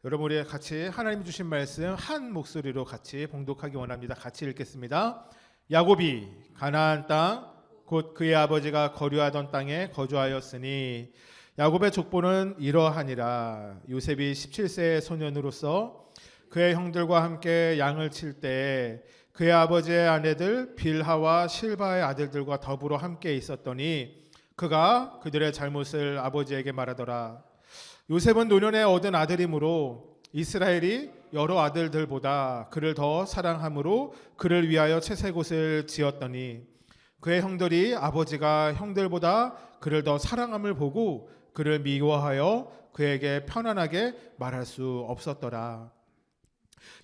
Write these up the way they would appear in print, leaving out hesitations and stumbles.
여러분 우리 같이 하나님 주신 말씀 한 목소리로 같이 봉독하기 원합니다. 같이 읽겠습니다. 야곱이 가나안 땅 곧 그의 아버지가 거류하던 땅에 거주하였으니 야곱의 족보는 이러하니라. 요셉이 17세의 소년으로서 그의 형들과 함께 양을 칠 때에 그의 아버지의 아내들 빌하와 실바의 아들들과 더불어 함께 있었더니 그가 그들의 잘못을 아버지에게 말하더라. 요셉은 노년에 얻은 아들이므로 이스라엘이 여러 아들들보다 그를 더 사랑함으로 그를 위하여 채색옷을 지었더니 그의 형들이 아버지가 형들보다 그를 더 사랑함을 보고 그를 미워하여 그에게 편안하게 말할 수 없었더라.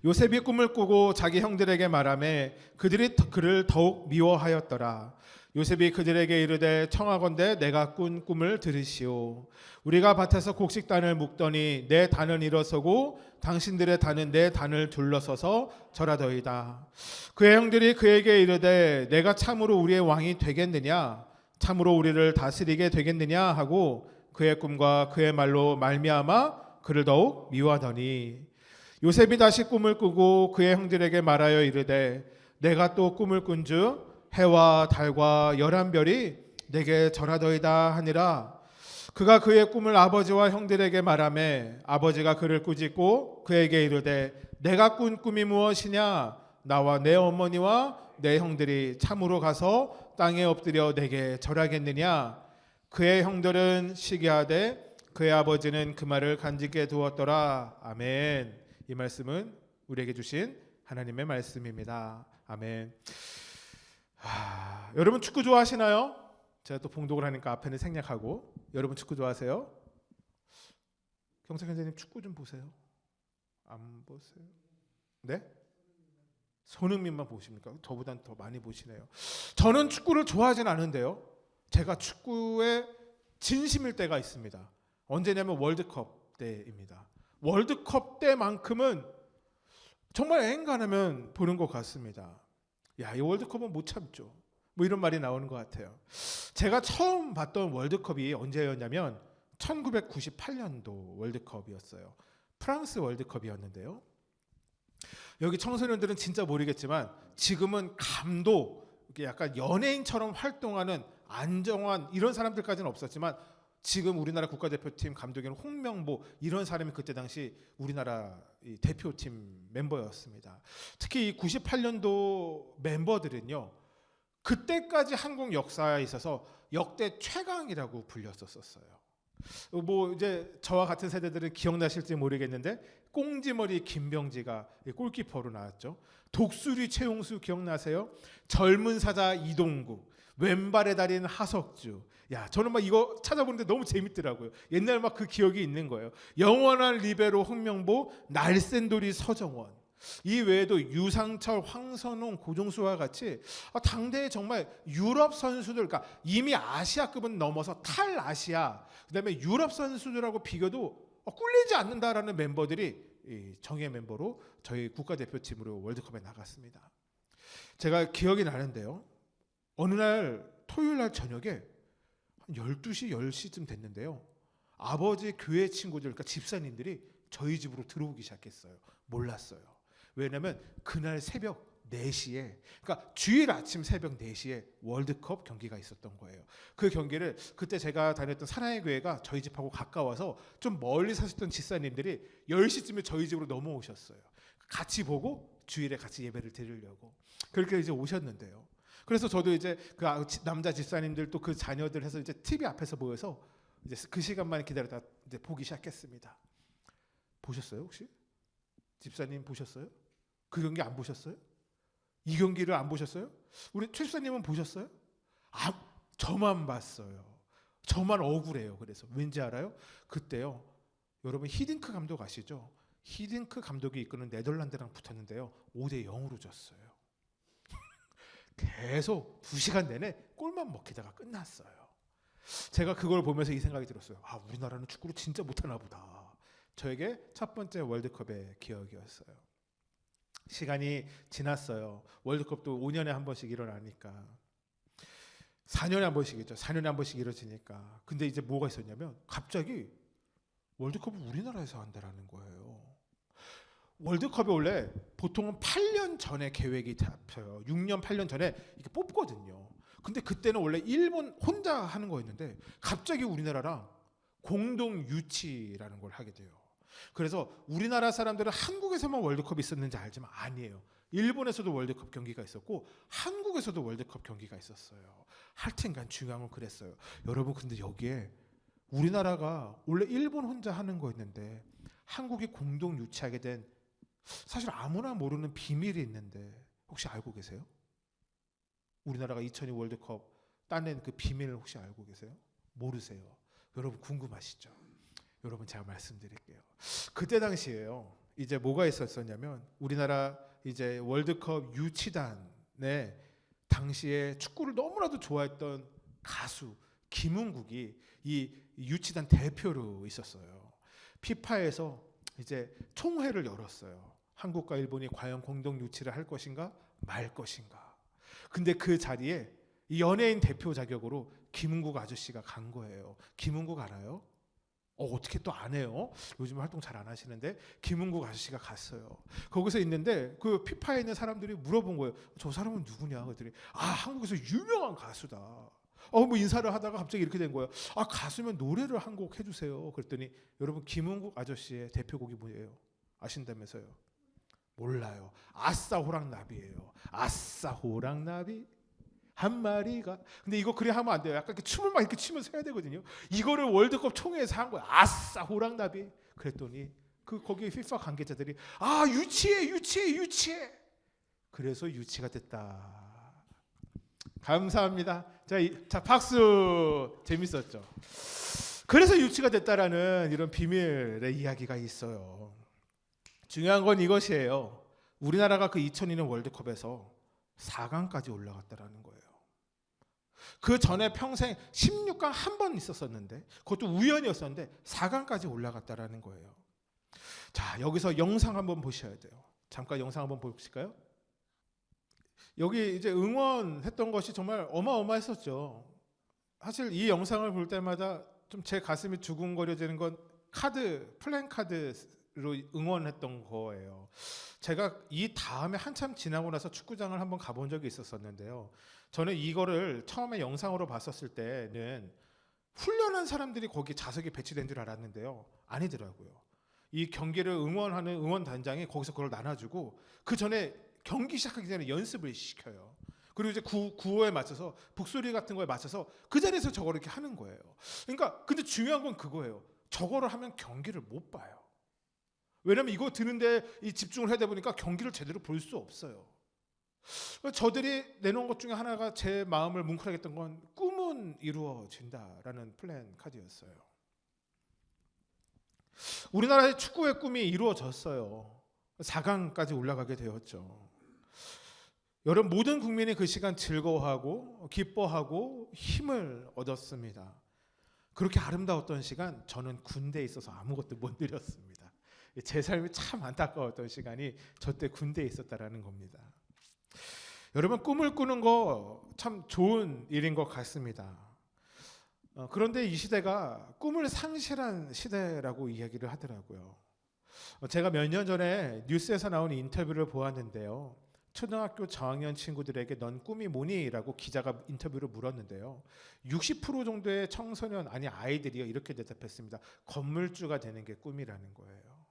요셉이 꿈을 꾸고 자기 형들에게 말하매 그들이 그를 더욱 미워하였더라. 요셉이 그들에게 이르되 청하건대 내가 꾼 꿈을 들으시오. 우리가 밭에서 곡식단을 묶더니 내 단은 일어서고 당신들의 단은 내 단을 둘러서서 절하더이다. 그의 형들이 그에게 이르되 내가 참으로 우리의 왕이 되겠느냐, 참으로 우리를 다스리게 되겠느냐 하고 그의 꿈과 그의 말로 말미암아 그를 더욱 미워하더니 요셉이 다시 꿈을 꾸고 그의 형들에게 말하여 이르되 내가 또 꿈을 꾼즉 해와 달과 열한 별이 내게 절하더이다 하니라. 그가 그의 꿈을 아버지와 형들에게 말하매 아버지가 그를 꾸짖고 그에게 이르되 내가 꾼 꿈이 무엇이냐, 나와 내 어머니와 내 형들이 참으로 가서 땅에 엎드려 내게 절하겠느냐. 그의 형들은 시기하되 그의 아버지는 그 말을 간직해 두었더라. 아멘. 이 말씀은 우리에게 주신 하나님의 말씀입니다. 아멘. 여러분 축구 좋아하시나요? 제가 또 봉독을 하니까 앞에는 생략하고. 여러분 축구 좋아하세요? 경석 현재님 축구 좀 보세요. 안 보세요? 네? 손흥민만 보십니까? 저보단 더 많이 보시네요. 저는 축구를 좋아하진 않은데요, 제가 축구에 진심일 때가 있습니다. 언제냐면 월드컵 때입니다. 월드컵 때만큼은 정말 애인간하면 보는 것 같습니다. 야, 이 월드컵은 못 참죠. 뭐 이런 말이 나오는 것 같아요. 제가 처음 봤던 월드컵이 언제였냐면 1998년도 월드컵이었어요. 프랑스 월드컵이었는데요. 여기 청소년들은 진짜 모르겠지만 지금은 감독, 약간 연예인처럼 활동하는 안정환 이런 사람들까지는 없었지만 지금 우리나라 국가대표팀 감독인 홍명보 이런 사람이 그때 당시 우리나라 대표팀 멤버였습니다. 특히 이 98년도 멤버들은요, 그때까지 한국 역사에 있어서 역대 최강이라고 불렸었어요. 뭐 이제 저와 같은 세대들은 기억나실지 모르겠는데 꽁지머리 김병지가 골키퍼로 나왔죠. 독수리 최용수 기억나세요? 젊은 사자 이동국, 왼발의 달인 하석주. 야, 저는 막 이거 찾아보는데 너무 재밌더라고요. 옛날 막 그 기억이 있는 거예요. 영원한 리베로 홍명보, 날쌘돌이 서정원. 이 외에도 유상철, 황선홍, 고종수와 같이 당대에 정말 유럽 선수들, 그러니까 이미 아시아급은 넘어서 탈아시아, 그다음에 유럽 선수들하고 비교도 꿀리지 않는다라는 멤버들이 정예 멤버로 저희 국가대표팀으로 월드컵에 나갔습니다. 제가 기억이 나는데요, 어느 날 토요일 날 저녁에 한 12시, 10시쯤 됐는데요, 아버지 교회 친구들, 그러니까 집사님들이 저희 집으로 들어오기 시작했어요. 몰랐어요. 왜냐하면 그날 새벽 4시에, 그러니까 주일 아침 새벽 4시에 월드컵 경기가 있었던 거예요. 그 경기를 그때 제가 다녔던 사랑의 교회가 저희 집하고 가까워서 좀 멀리 사셨던 집사님들이 10시쯤에 저희 집으로 넘어오셨어요. 같이 보고 주일에 같이 예배를 드리려고 그렇게 이제 오셨는데요. 그래서 저도 이제 그 남자 집사님들 또 그 자녀들 해서 이제 TV 앞에서 모여서 이제 그 시간만 기다렸다 이제 보기 시작했습니다. 보셨어요 혹시? 집사님 보셨어요? 그 경기 안 보셨어요? 이 경기를 안 보셨어요? 우리 최 집사님은 보셨어요? 저만 봤어요. 저만 억울해요. 그래서 왠지 알아요? 그때요, 여러분 히딩크 감독 아시죠? 히딩크 감독이 이끄는 네덜란드랑 붙었는데요, 5대0으로 졌어요. 계속 2시간 내내 골만 먹히다가 끝났어요. 제가 그걸 보면서 이 생각이 들었어요. 우리나라는 축구를 진짜 못하나 보다. 저에게 첫 번째 월드컵의 기억이었어요. 시간이 지났어요. 월드컵도 5년에 한 번씩 일어나니까 4년에 한 번씩 있죠. 4년에 한 번씩 이루어지니까. 근데 이제 뭐가 있었냐면 갑자기 월드컵을 우리나라에서 한다라는 거예요. 월드컵이 원래 보통은 8년 전에 계획이 잡혀요. 6년, 8년 전에 이렇게 뽑거든요. 근데 그때는 원래 일본 혼자 하는 거였는데 갑자기 우리나라랑 공동 유치라는 걸 하게 돼요. 그래서 우리나라 사람들은 한국에서만 월드컵이 있었는지 알지만 아니에요. 일본에서도 월드컵 경기가 있었고 한국에서도 월드컵 경기가 있었어요. 하여튼간 중요한 건 그랬어요. 여러분 근데 여기에 우리나라가 원래 일본 혼자 하는 거였는데 한국이 공동 유치하게 된 사실 아무나 모르는 비밀이 있는데 혹시 알고 계세요? 우리나라가 2002 월드컵 따낸 그 비밀을 혹시 알고 계세요? 모르세요? 여러분 궁금하시죠? 여러분 제가 말씀드릴게요. 그때 당시에요. 이제 뭐가 있었었냐면 우리나라 이제 월드컵 유치단에 당시에 축구를 너무나도 좋아했던 가수 김은국이 이 유치단 대표로 있었어요. 피파에서 이제 총회를 열었어요. 한국과 일본이 과연 공동 유치를 할 것인가 말 것인가. 근데 그 자리에 이 연예인 대표 자격으로 김은국 아저씨가 간 거예요. 김은국 알아요? 어떻게 또 안 해요? 요즘 활동 잘 안 하시는데 김은국 아저씨가 갔어요. 거기서 있는데 그 피파에 있는 사람들이 물어본 거예요. 저 사람은 누구냐? 그랬더니 한국에서 유명한 가수다. 뭐 인사를 하다가 갑자기 이렇게 된 거예요. 가수면 노래를 한 곡 해주세요. 그랬더니 여러분 김은국 아저씨의 대표곡이 뭐예요? 아신다면서요? 몰라요. 아싸 호랑나비예요. 아싸 호랑나비 한 마리가. 근데 이거 그래 하면 안 돼요. 약간 이렇게 춤을 막 이렇게 추면서 해야 되거든요. 이거를 월드컵 총회에서 한 거야. 아싸 호랑나비. 그랬더니 거기 피파 관계자들이 유치해. 그래서 유치가 됐다. 감사합니다. 자 박수. 재밌었죠? 그래서 유치가 됐다라는 이런 비밀의 이야기가 있어요. 중요한 건 이것이에요. 우리나라가 그 2002년 월드컵에서 4강까지 올라갔다라는 거예요. 그 전에 평생 16강 한 번 있었었는데 그것도 우연이었었는데 4강까지 올라갔다라는 거예요. 자, 여기서 영상 한번 보셔야 돼요. 잠깐 영상 한번 보실까요? 여기 이제 응원했던 것이 정말 어마어마했었죠. 사실 이 영상을 볼 때마다 좀 제 가슴이 두근거려지는 건 플랜카드로 응원했던 거예요. 제가 이 다음에 한참 지나고 나서 축구장을 한번 가본 적이 있었는데요. 저는 이거를 처음에 영상으로 봤었을 때는 훈련한 사람들이 거기 자석이 배치된 줄 알았는데요. 아니더라고요. 이 경기를 응원하는 응원단장이 거기서 그걸 나눠주고 그 전에 경기 시작하기 전에 연습을 시켜요. 그리고 이제 구호에 맞춰서 북소리 같은 거에 맞춰서 그 자리에서 저거를 이렇게 하는 거예요. 그러니까 근데 중요한 건 그거예요. 저거를 하면 경기를 못 봐요. 왜냐면 이거 드는데 이 집중을 하다 보니까 경기를 제대로 볼 수 없어요. 저들이 내놓은 것 중에 하나가 제 마음을 뭉클하게 했던 건 꿈은 이루어진다라는 플랜 카드였어요. 우리나라의 축구의 꿈이 이루어졌어요. 4강까지 올라가게 되었죠. 여러분 모든 국민이 그 시간 즐거워하고 기뻐하고 힘을 얻었습니다. 그렇게 아름다웠던 시간 저는 군대에 있어서 아무것도 못 누렸습니다. 제 삶이 참 안타까웠던 시간이 저 때 군대에 있었다라는 겁니다. 여러분 꿈을 꾸는 거 참 좋은 일인 것 같습니다. 그런데 이 시대가 꿈을 상실한 시대라고 이야기를 하더라고요. 제가 몇 년 전에 뉴스에서 나온 인터뷰를 보았는데요. 초등학교 저학년 친구들에게 넌 꿈이 뭐니? 라고 기자가 인터뷰를 물었는데요. 60% 정도의 청소년 아니 아이들이 이렇게 대답했습니다. 건물주가 되는 게 꿈이라는 거예요.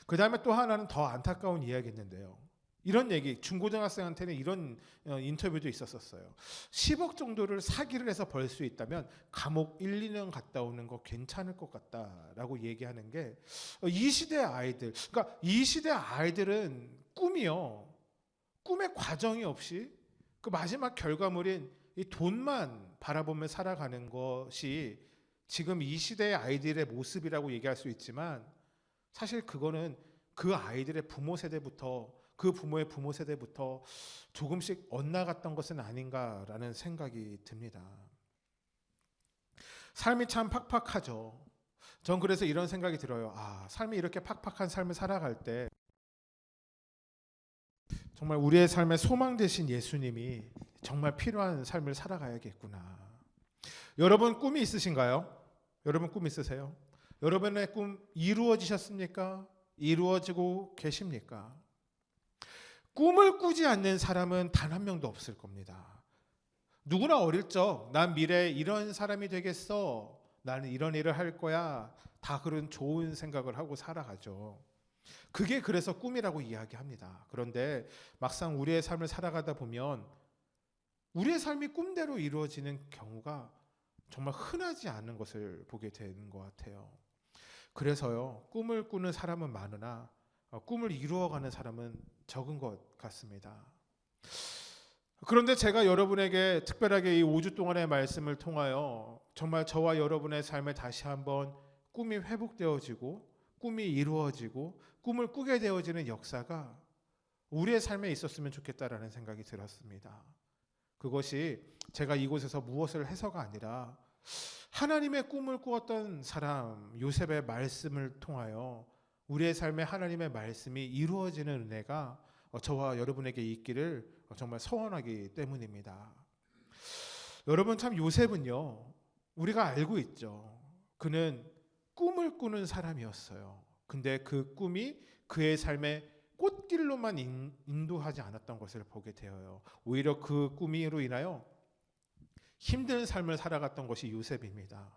그 다음에 또 하나는 더 안타까운 이야기였는데요. 이런 얘기 중고등학생한테는 이런 인터뷰도 있었어요. 10억 정도를 사기를 해서 벌 수 있다면 감옥 1, 2년 갔다 오는 거 괜찮을 것 같다라고 얘기하는 게 이 시대의 아이들. 그러니까 이 시대의 아이들은 꿈의 과정이 없이 그 마지막 결과물인 이 돈만 바라보며 살아가는 것이 지금 이 시대의 아이들의 모습이라고 얘기할 수 있지만 사실 그거는 그 아이들의 부모 세대부터 그 부모의 부모 세대부터 조금씩 엇나갔던 것은 아닌가라는 생각이 듭니다. 삶이 참 팍팍하죠. 전 그래서 이런 생각이 들어요. 삶이 이렇게 팍팍한 삶을 살아갈 때 정말 우리의 삶의 소망 되신 예수님이 정말 필요한 삶을 살아가야겠구나. 여러분 꿈이 있으신가요? 여러분 꿈 있으세요? 여러분의 꿈 이루어지셨습니까? 이루어지고 계십니까? 꿈을 꾸지 않는 사람은 단 한 명도 없을 겁니다. 누구나 어릴 적 난 미래에 이런 사람이 되겠어, 나는 이런 일을 할 거야, 다 그런 좋은 생각을 하고 살아가죠. 그게 그래서 꿈이라고 이야기합니다. 그런데 막상 우리의 삶을 살아가다 보면 우리의 삶이 꿈대로 이루어지는 경우가 정말 흔하지 않은 것을 보게 되는 것 같아요. 그래서요, 꿈을 꾸는 사람은 많으나 꿈을 이루어가는 사람은 적은 것 같습니다. 그런데 제가 여러분에게 특별하게 이 5주 동안의 말씀을 통하여 정말 저와 여러분의 삶에 다시 한번 꿈이 회복되어지고 꿈이 이루어지고 꿈을 꾸게 되어지는 역사가 우리의 삶에 있었으면 좋겠다라는 생각이 들었습니다. 그것이 제가 이곳에서 무엇을 해서가 아니라 하나님의 꿈을 꾸었던 사람 요셉의 말씀을 통하여 우리의 삶에 하나님의 말씀이 이루어지는 은혜가 저와 여러분에게 있기를 정말 소원하기 때문입니다. 여러분, 참 요셉은요, 우리가 알고 있죠. 그는 꿈을 꾸는 사람이었어요. 근데 그 꿈이 그의 삶의 꽃길로만 인도하지 않았던 것을 보게 되어요. 오히려 그 꿈으로 인하여 힘든 삶을 살아갔던 것이 요셉입니다.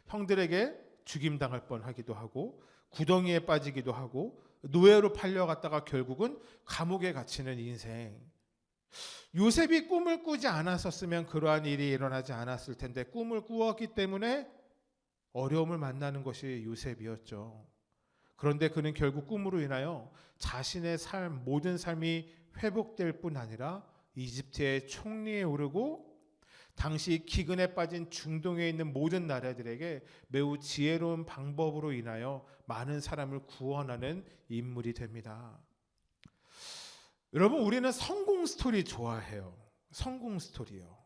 형들에게 죽임당할 뻔하기도 하고 구덩이에 빠지기도 하고 노예로 팔려갔다가 결국은 감옥에 갇히는 인생. 요셉이 꿈을 꾸지 않았었으면 그러한 일이 일어나지 않았을 텐데 꿈을 꾸었기 때문에 어려움을 만나는 것이 요셉이었죠. 그런데 그는 결국 꿈으로 인하여 자신의 삶, 모든 삶이 회복될 뿐 아니라 이집트의 총리에 오르고 당시 기근에 빠진 중동에 있는 모든 나라들에게 매우 지혜로운 방법으로 인하여 많은 사람을 구원하는 인물이 됩니다. 여러분, 우리는 성공 스토리 좋아해요. 성공 스토리요.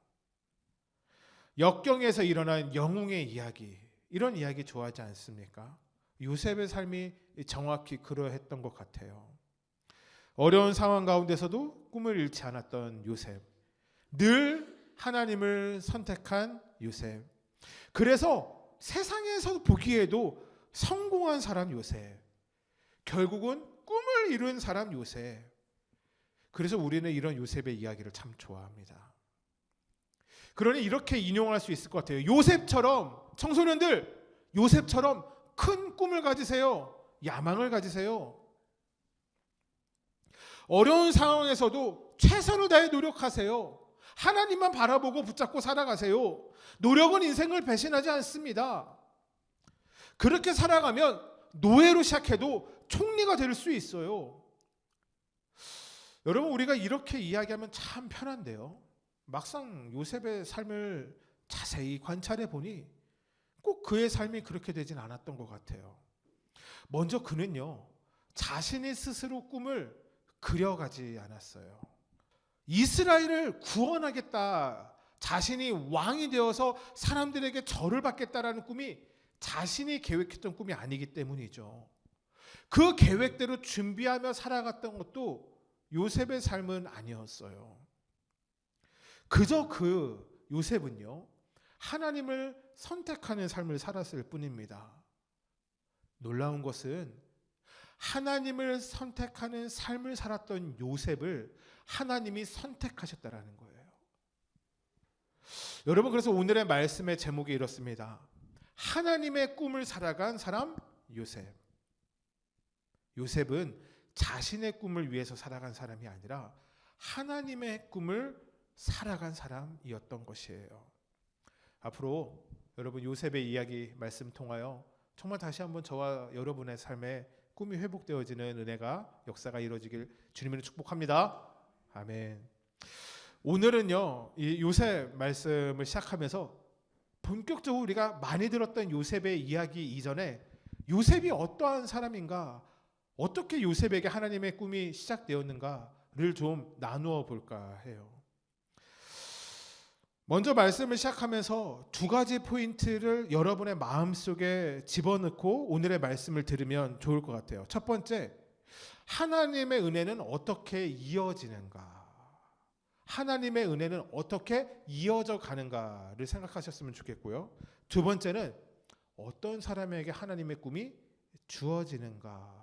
역경에서 일어난 영웅의 이야기, 이런 이야기 좋아하지 않습니까? 요셉의 삶이 정확히 그러했던 것 같아요. 어려운 상황 가운데서도 꿈을 잃지 않았던 요셉, 늘 하나님을 선택한 요셉. 그래서 세상에서 보기에도 성공한 사람 요셉, 결국은 꿈을 이룬 사람 요셉. 그래서 우리는 이런 요셉의 이야기를 참 좋아합니다. 그러니 이렇게 인용할 수 있을 것 같아요. 요셉처럼, 청소년들, 요셉처럼 큰 꿈을 가지세요. 야망을 가지세요. 어려운 상황에서도 최선을 다해 노력하세요. 하나님만 바라보고 붙잡고 살아가세요. 노력은 인생을 배신하지 않습니다. 그렇게 살아가면 노예로 시작해도 총리가 될 수 있어요. 여러분, 우리가 이렇게 이야기하면 참 편한데요, 막상 요셉의 삶을 자세히 관찰해 보니 꼭 그의 삶이 그렇게 되진 않았던 것 같아요. 먼저 그는요, 자신이 스스로 꿈을 그려가지 않았어요. 이스라엘을 구원하겠다, 자신이 왕이 되어서 사람들에게 절을 받겠다라는 꿈이 자신이 계획했던 꿈이 아니기 때문이죠. 그 계획대로 준비하며 살아갔던 것도 요셉의 삶은 아니었어요. 그저 그 요셉은요, 하나님을 선택하는 삶을 살았을 뿐입니다. 놀라운 것은 하나님을 선택하는 삶을 살았던 요셉을 하나님이 선택하셨다라는 거예요. 여러분, 그래서 오늘의 말씀의 제목이 이렇습니다. 하나님의 꿈을 살아간 사람 요셉. 요셉은 자신의 꿈을 위해서 살아간 사람이 아니라 하나님의 꿈을 살아간 사람이었던 것이에요. 앞으로 여러분, 요셉의 이야기 말씀 통하여 정말 다시 한번 저와 여러분의 삶에 꿈이 회복되어지는 은혜가, 역사가 이루어지길 주님으로 축복합니다. 아멘. 오늘은요, 이 요셉 말씀을 시작하면서 본격적으로 우리가 많이 들었던 요셉의 이야기 이전에 요셉이 어떠한 사람인가, 어떻게 요셉에게 하나님의 꿈이 시작되었는가를 좀 나누어 볼까 해요. 먼저 말씀을 시작하면서 두 가지 포인트를 여러분의 마음속에 집어넣고 오늘의 말씀을 들으면 좋을 것 같아요. 첫 번째, 하나님의 은혜는 어떻게 이어지는가? 하나님의 은혜는 어떻게 이어져 가는가를 생각하셨으면 좋겠고요. 두 번째는 어떤 사람에게 하나님의 꿈이 주어지는가?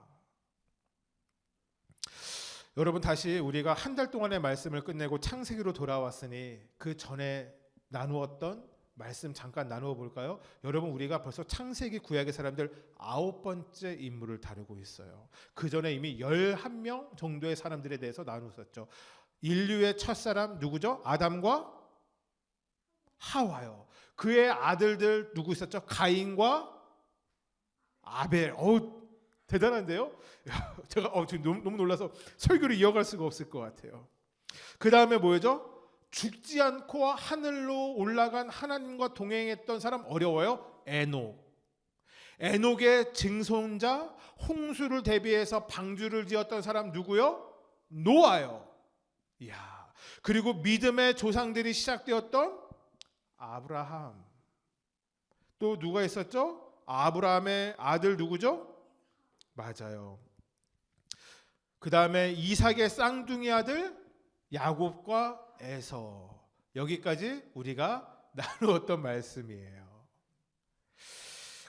여러분, 다시 우리가 한 달 동안의 말씀을 끝내고 창세기로 돌아왔으니 그 전에 나누었던 말씀 잠깐 나누어 볼까요? 여러분, 우리가 벌써 창세기 구약의 사람들 9번째 인물을 다루고 있어요. 그 전에 이미 11명 정도의 사람들에 대해서 나누었었죠. 인류의 첫사람 누구죠? 아담과 하와요. 그의 아들들 누구 있었죠? 가인과 아벨. 대단한데요? 제가 지금 너무 놀라서 설교를 이어갈 수가 없을 것 같아요. 그 다음에 뭐죠? 죽지 않고 하늘로 올라간 하나님과 동행했던 사람 어려워요? 에녹. 에녹의 증손자, 홍수를 대비해서 방주를 지었던 사람 누구요? 노아요. 이야. 그리고 믿음의 조상들이 시작되었던 아브라함. 또 누가 있었죠? 아브라함의 아들 누구죠? 맞아요. 그 다음에 이삭의 쌍둥이 아들 야곱과 에서. 여기까지 우리가 나누었던 말씀이에요.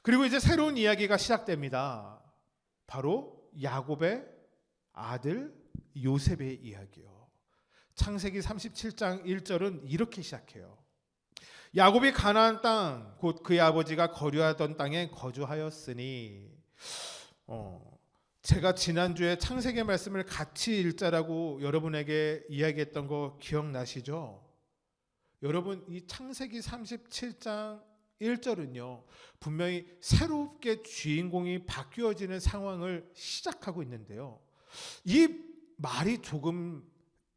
그리고 이제 새로운 이야기가 시작됩니다. 바로 야곱의 아들 요셉의 이야기요. 창세기 37장 1절은 이렇게 시작해요. 야곱이 가나안 땅 곧 그의 아버지가 거류하던 땅에 거주하였으니, 제가 지난주에 창세기 말씀을 같이 읽자라고 여러분에게 이야기했던 거 기억나시죠? 여러분, 이 창세기 37장 1절은요 분명히 새롭게 주인공이 바뀌어지는 상황을 시작하고 있는데요, 이 말이 조금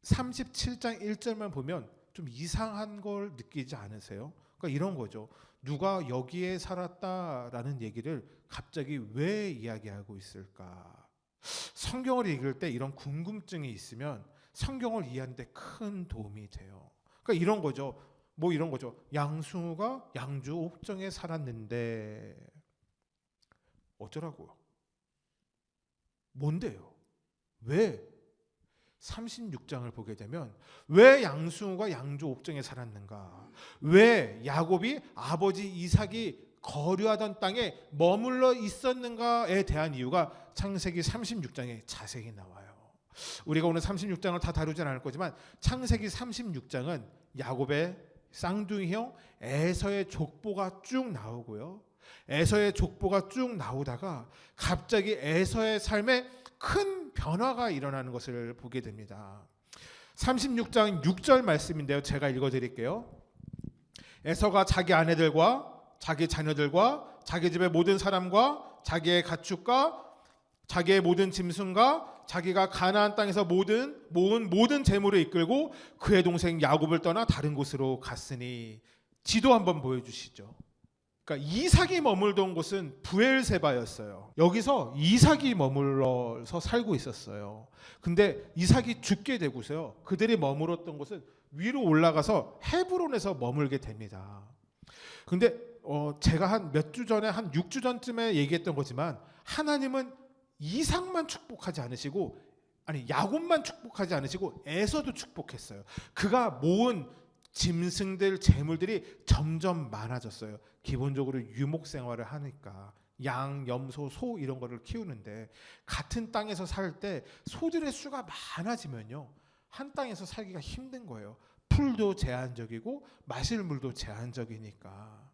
37장 1절만 보면 좀 이상한 걸 느끼지 않으세요? 그러니까 이런 거죠. 누가 여기에 살았다라는 얘기를 갑자기 왜 이야기하고 있을까? 성경을 읽을 때 이런 궁금증이 있으면 성경을 이해하는 데 큰 도움이 돼요. 그러니까 이런 거죠. 이런 거죠. 양승우가 양주 옥정에 살았는데 어쩌라고요? 뭔데요? 왜 36장을 보게 되면 왜 양승우가 양주 옥정에 살았는가? 왜 야곱이 아버지 이삭이 거류하던 땅에 머물러 있었는가에 대한 이유가 창세기 36장에 자세히 나와요. 우리가 오늘 36장을 다 다루진 않을 거지만 창세기 36장은 야곱의 쌍둥이 형 에서의 족보가 쭉 나오고요. 에서의 족보가 쭉 나오다가 갑자기 에서의 삶에 큰 변화가 일어나는 것을 보게 됩니다. 36장 6절 말씀인데요. 제가 읽어드릴게요. 에서가 자기 아내들과 자기 자녀들과 자기 집의 모든 사람과 자기의 가축과 자기의 모든 짐승과 자기가 가나안 땅에서 모은 모든 재물을 이끌고 그의 동생 야곱을 떠나 다른 곳으로 갔으니. 지도 한번 보여주시죠. 그러니까 이삭이 머물던 곳은 브엘세바였어요. 여기서 이삭이 머물러서 살고 있었어요. 근데 이삭이 죽게 되고서요, 그들이 머물렀던 곳은 위로 올라가서 헤브론에서 머물게 됩니다. 근데 제가 한 몇 주 전에 한 6주 전쯤에 얘기했던 거지만 하나님은 이삭만 축복하지 않으시고, 야곱만 축복하지 않으시고 에서도 축복했어요. 그가 모은 짐승들, 재물들이 점점 많아졌어요. 기본적으로 유목 생활을 하니까 양, 염소, 소 이런 거를 키우는데 같은 땅에서 살 때 소들의 수가 많아지면요 한 땅에서 살기가 힘든 거예요. 풀도 제한적이고 마실 물도 제한적이니까.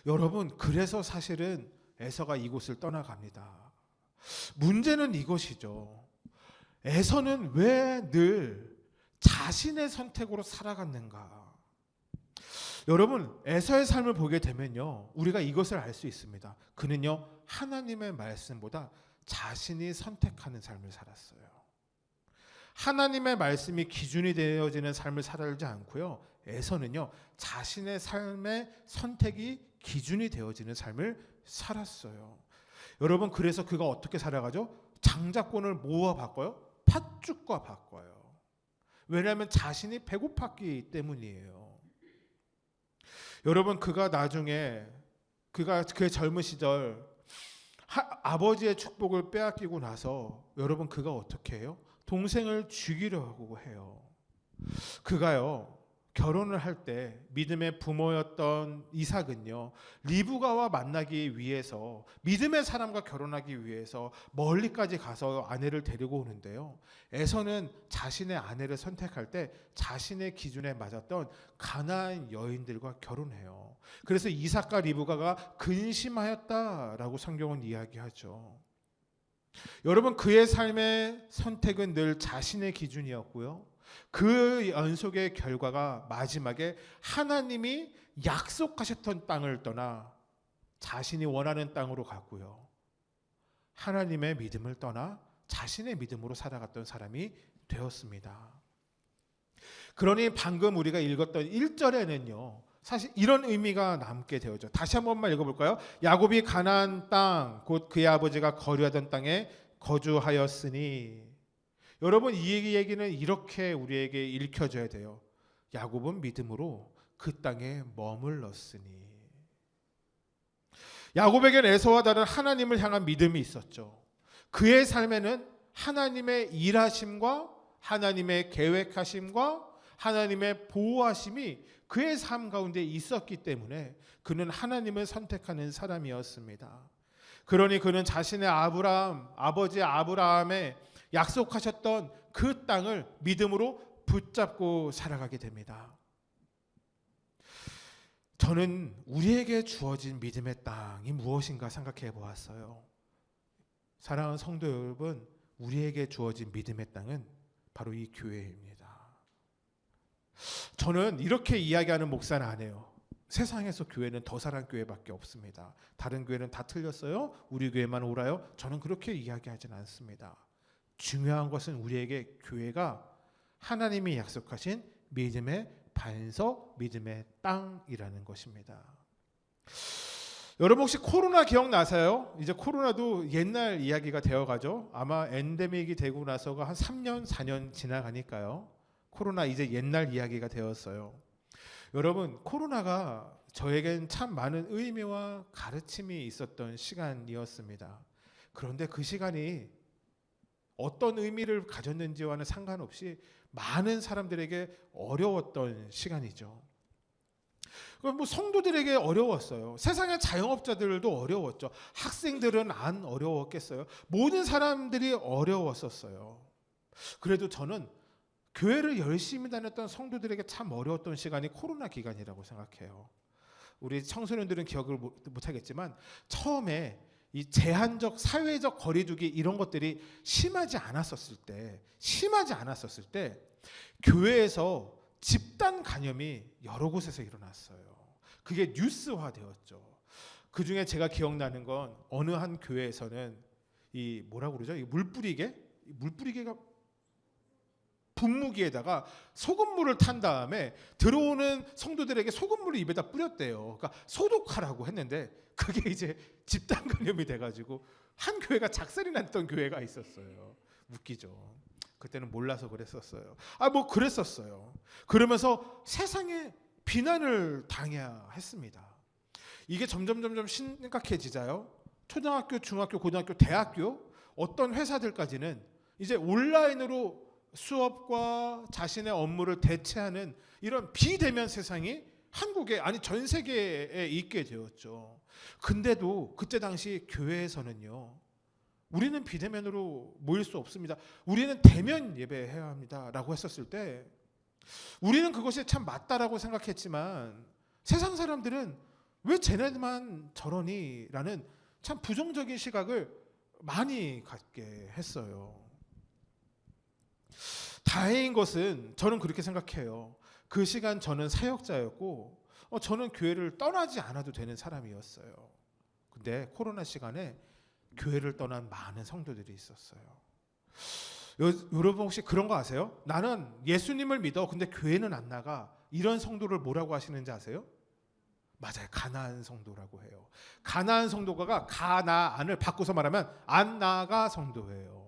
여러분, 그래서 사실은 에서가 이곳을 떠나갑니다. 문제는 이것이죠. 에서는 왜 늘 자신의 선택으로 살아갔는가? 여러분, 에서의 삶을 보게 되면요 우리가 이것을 알 수 있습니다. 그는요 하나님의 말씀보다 자신이 선택하는 삶을 살았어요. 하나님의 말씀이 기준이 되어지는 삶을 살지 않고요, 에서는요 자신의 삶의 선택이 기준이 되어지는 삶을 살았어요. 여러분, 그래서 그가 어떻게 살아가죠? 장자권을 뭐와 바꿔요? 팥죽과 바꿔요. 왜냐하면 자신이 배고팠기 때문이에요. 여러분, 그가 나중에 그의 젊은 시절 아버지의 축복을 빼앗기고 나서 여러분, 그가 어떻게 해요? 동생을 죽이려고 해요. 그가요 결혼을 할 때 믿음의 부모였던 이삭은요, 리브가와 만나기 위해서, 믿음의 사람과 결혼하기 위해서 멀리까지 가서 아내를 데리고 오는데요, 에서는 자신의 아내를 선택할 때 자신의 기준에 맞았던 가나안 여인들과 결혼해요. 그래서 이삭과 리브가가 근심하였다라고 성경은 이야기하죠. 여러분, 그의 삶의 선택은 늘 자신의 기준이었고요, 그 연속의 결과가 마지막에 하나님이 약속하셨던 땅을 떠나 자신이 원하는 땅으로 갔고요, 하나님의 믿음을 떠나 자신의 믿음으로 살아갔던 사람이 되었습니다. 그러니 방금 우리가 읽었던 1절에는요 사실 이런 의미가 남게 되었죠. 다시 한 번만 읽어볼까요? 야곱이 가나안 땅 곧 그의 아버지가 거류하던 땅에 거주하였으니. 여러분, 이 얘기는 이렇게 우리에게 읽혀져야 돼요. 야곱은 믿음으로 그 땅에 머물렀으니. 야곱에게는 에서와 다른 하나님을 향한 믿음이 있었죠. 그의 삶에는 하나님의 일하심과 하나님의 계획하심과 하나님의 보호하심이 그의 삶 가운데 있었기 때문에 그는 하나님을 선택하는 사람이었습니다. 그러니 그는 자신의 아버지 아브라함의 약속하셨던 그 땅을 믿음으로 붙잡고 살아가게 됩니다. 저는 우리에게 주어진 믿음의 땅이 무엇인가 생각해 보았어요. 사랑하는 성도 여러분, 우리에게 주어진 믿음의 땅은 바로 이 교회입니다. 저는 이렇게 이야기하는 목사는 안 해요. 세상에서 교회는 더 사랑 교회밖에 없습니다. 다른 교회는 다 틀렸어요. 우리 교회만 옳아요. 저는 그렇게 이야기하지는 않습니다. 중요한 것은 우리에게 교회가 하나님이 약속하신 믿음의 반석, 믿음의 땅이라는 것입니다. 여러분 혹시 코로나 기억나세요? 이제 코로나도 옛날 이야기가 되어가죠. 아마 엔데믹이 되고 나서가 한 3년, 4년 지나가니까요. 코로나 이제 옛날 이야기가 되었어요. 여러분, 코로나가 저에겐 참 많은 의미와 가르침이 있었던 시간이었습니다. 그런데 그 시간이 어떤 의미를 가졌는지와는 상관없이 많은 사람들에게 어려웠던 시간이죠. 뭐 성도들에게 어려웠어요. 세상의 자영업자들도 어려웠죠. 학생들은 안 어려웠겠어요. 모든 사람들이 어려웠었어요. 그래도 저는 교회를 열심히 다녔던 성도들에게 참 어려웠던 시간이 코로나 기간이라고 생각해요. 우리 청소년들은 기억을 못하겠지만 처음에 이 제한적 사회적 거리두기 이런 것들이 심하지 않았었을 때 교회에서 집단 감염이 여러 곳에서 일어났어요. 그게 뉴스화되었죠. 그 중에 제가 기억나는 건 어느 한 교회에서는 이 뭐라고 그러죠? 이 물뿌리개가 분무기에다가 소금물을 탄 다음에 들어오는 성도들에게 소금물을 입에다 뿌렸대요. 그러니까 소독하라고 했는데 그게 이제 집단 감염이 돼가지고 한 교회가 작살이 났던 교회가 있었어요. 웃기죠. 그때는 몰라서 그랬었어요. 뭐 그랬었어요. 그러면서 세상에 비난을 당해야 했습니다. 이게 점점 심각해지자요. 초등학교, 중학교, 고등학교, 대학교 어떤 회사들까지는 이제 온라인으로 수업과 자신의 업무를 대체하는 이런 비대면 세상이 한국에 아니 전 세계에 있게 되었죠. 근데도 그때 당시 교회에서는요, 우리는 비대면으로 모일 수 없습니다. 우리는 대면 예배해야 합니다라고 했었을 때 우리는 그것이 참 맞다라고 생각했지만 세상 사람들은 왜 쟤네만 저러니? 라는 참 부정적인 시각을 많이 갖게 했어요. 다행인 것은 저는 그렇게 생각해요. 그 시간 저는 사역자였고 저는 교회를 떠나지 않아도 되는 사람이었어요. 근데 코로나 시간에 교회를 떠난 많은 성도들이 있었어요. 여러분 혹시 그런 거 아세요? 나는 예수님을 믿어. 근데 교회는 안 나가. 이런 성도를 뭐라고 하시는지 아세요? 맞아요. 가나안 성도라고 해요. 가나안 성도가 가나안을 바꿔서 말하면 안 나가 성도예요.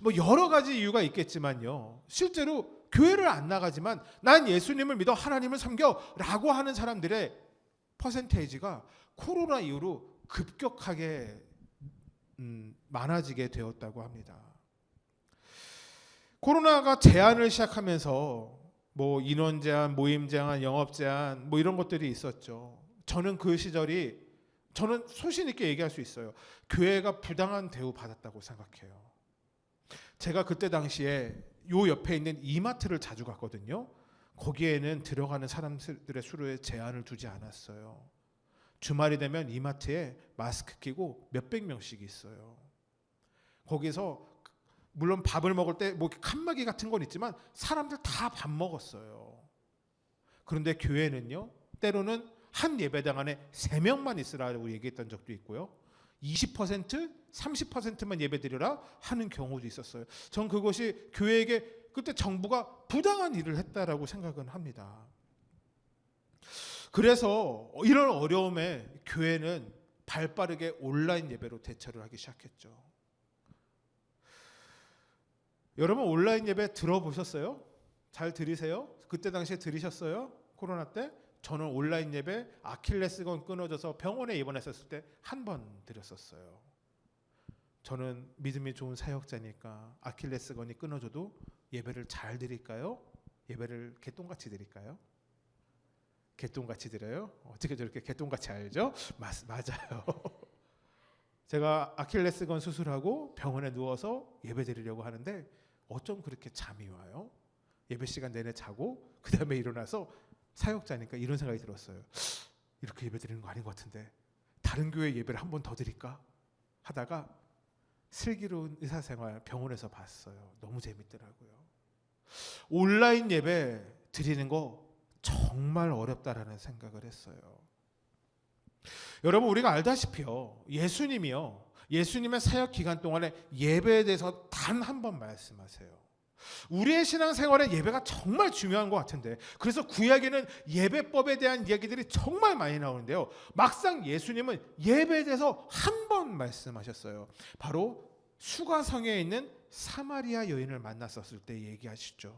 뭐 여러 가지 이유가 있겠지만요. 실제로 교회를 안 나가지만 난 예수님을 믿어 하나님을 섬겨라고 하는 사람들의 퍼센테이지가 코로나 이후로 급격하게 많아지게 되었다고 합니다. 코로나가 제한을 시작하면서 뭐 인원 제한, 모임 제한, 영업 제한 뭐 이런 것들이 있었죠. 저는 그 시절이 저는 소신 있게 얘기할 수 있어요. 교회가 부당한 대우 받았다고 생각해요. 제가 그때 당시에 요 옆에 있는 이마트를 자주 갔거든요. 거기에는 들어가는 사람들의 수로에 제한을 두지 않았어요. 주말이 되면 이마트에 마스크 끼고 몇백 명씩 있어요. 거기서 물론 밥을 먹을 때 뭐 칸막이 같은 건 있지만 사람들 다 밥 먹었어요. 그런데 교회는요, 때로는 한 예배당 안에 3명만 있으라고 얘기했던 적도 있고요. 20%, 30%만 예배드리라 하는 경우도 있었어요. 전 그것이 교회에게 그때 정부가 부당한 일을 했다라고 생각은 합니다. 그래서 이런 어려움에 교회는 발빠르게 온라인 예배로 대처를 하기 시작했죠. 여러분 온라인 예배 들어보셨어요? 잘 들으세요? 그때 당시에 들으셨어요? 코로나 때? 저는 온라인 예배 아킬레스건 끊어져서 병원에 입원했었을 때 한 번 드렸었어요. 저는 믿음이 좋은 사역자니까 아킬레스건이 끊어져도 예배를 잘 드릴까요? 예배를 개똥같이 드릴까요? 개똥같이 드려요? 어떻게 저렇게 개똥같이 알죠? 맞아요. 제가 아킬레스건 수술하고 병원에 누워서 예배 드리려고 하는데 어쩜 그렇게 잠이 와요? 예배 시간 내내 자고 그 다음에 일어나서 사역자니까 이런 생각이 들었어요. 이렇게 예배 드리는 거 아닌 것 같은데 다른 교회 예배를 한 번 더 드릴까? 하다가 슬기로운 의사생활 병원에서 봤어요. 너무 재밌더라고요. 온라인 예배 드리는 거 정말 어렵다라는 생각을 했어요. 여러분 우리가 알다시피요, 예수님의 사역 기간 동안에 예배에 대해서 단 한 번 말씀하세요. 우리의 신앙생활에 예배가 정말 중요한 것 같은데, 그래서 구약에는 예배법에 대한 이야기들이 정말 많이 나오는데요, 막상 예수님은 예배에 대해서 한 번 말씀하셨어요. 바로 수가성에 있는 사마리아 여인을 만났었을 때 얘기하시죠.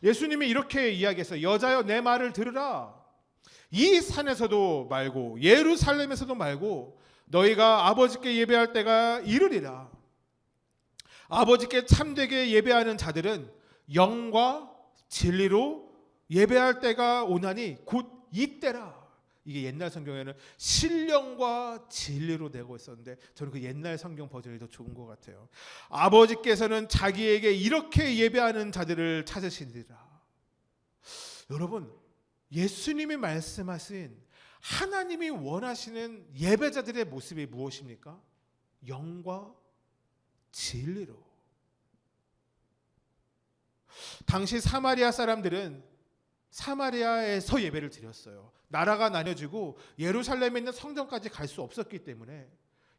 예수님이 이렇게 이야기했어요. 여자여 내 말을 들으라. 이 산에서도 말고 예루살렘에서도 말고 너희가 아버지께 예배할 때가 이르리라. 아버지께 참되게 예배하는 자들은 영과 진리로 예배할 때가 오나니 곧 이때라. 이게 옛날 성경에는 신령과 진리로 되고 있었는데 저는 그 옛날 성경 버전이 더 좋은 것 같아요. 아버지께서는 자기에게 이렇게 예배하는 자들을 찾으시리라. 여러분 예수님이 말씀하신 하나님이 원하시는 예배자들의 모습이 무엇입니까? 영과 진리로. 당시 사마리아 사람들은 사마리아에서 예배를 드렸어요. 나라가 나뉘어지고 예루살렘에 있는 성전까지 갈 수 없었기 때문에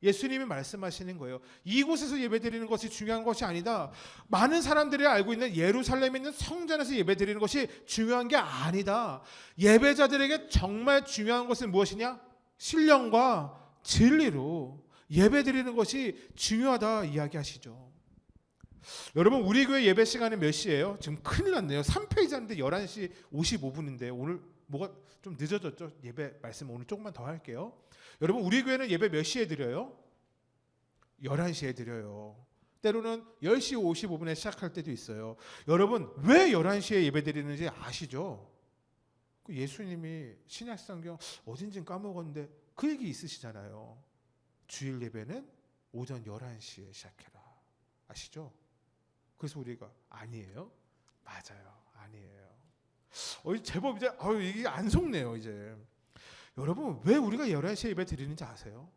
예수님이 말씀하시는 거예요. 이곳에서 예배드리는 것이 중요한 것이 아니다. 많은 사람들이 알고 있는 예루살렘에 있는 성전에서 예배드리는 것이 중요한 게 아니다. 예배자들에게 정말 중요한 것은 무엇이냐? 신령과 진리로 예배드리는 것이 중요하다 이야기하시죠. 여러분 우리 교회 예배 시간은 몇 시예요? 지금 큰일 났네요. 3페이지 하는데 11시 55분인데 오늘 뭐가 좀 늦어졌죠? 예배 말씀 오늘 조금만 더 할게요. 여러분 우리 교회는 예배 몇 시에 드려요? 11시에 드려요. 때로는 10시 55분에 시작할 때도 있어요. 여러분 왜 11시에 예배 드리는지 아시죠? 예수님이 신약성경 어딘지 까먹었는데 그 얘기 있으시잖아요. 주일 예배는 오전 11시에 시작해라. 아시죠? 그래서 우리가 아니에요? 맞아요. 아니에요. 제법 이제 이게 안 속네요 이제. 여러분 왜 우리가 11시에 예배 드리는지 아세요?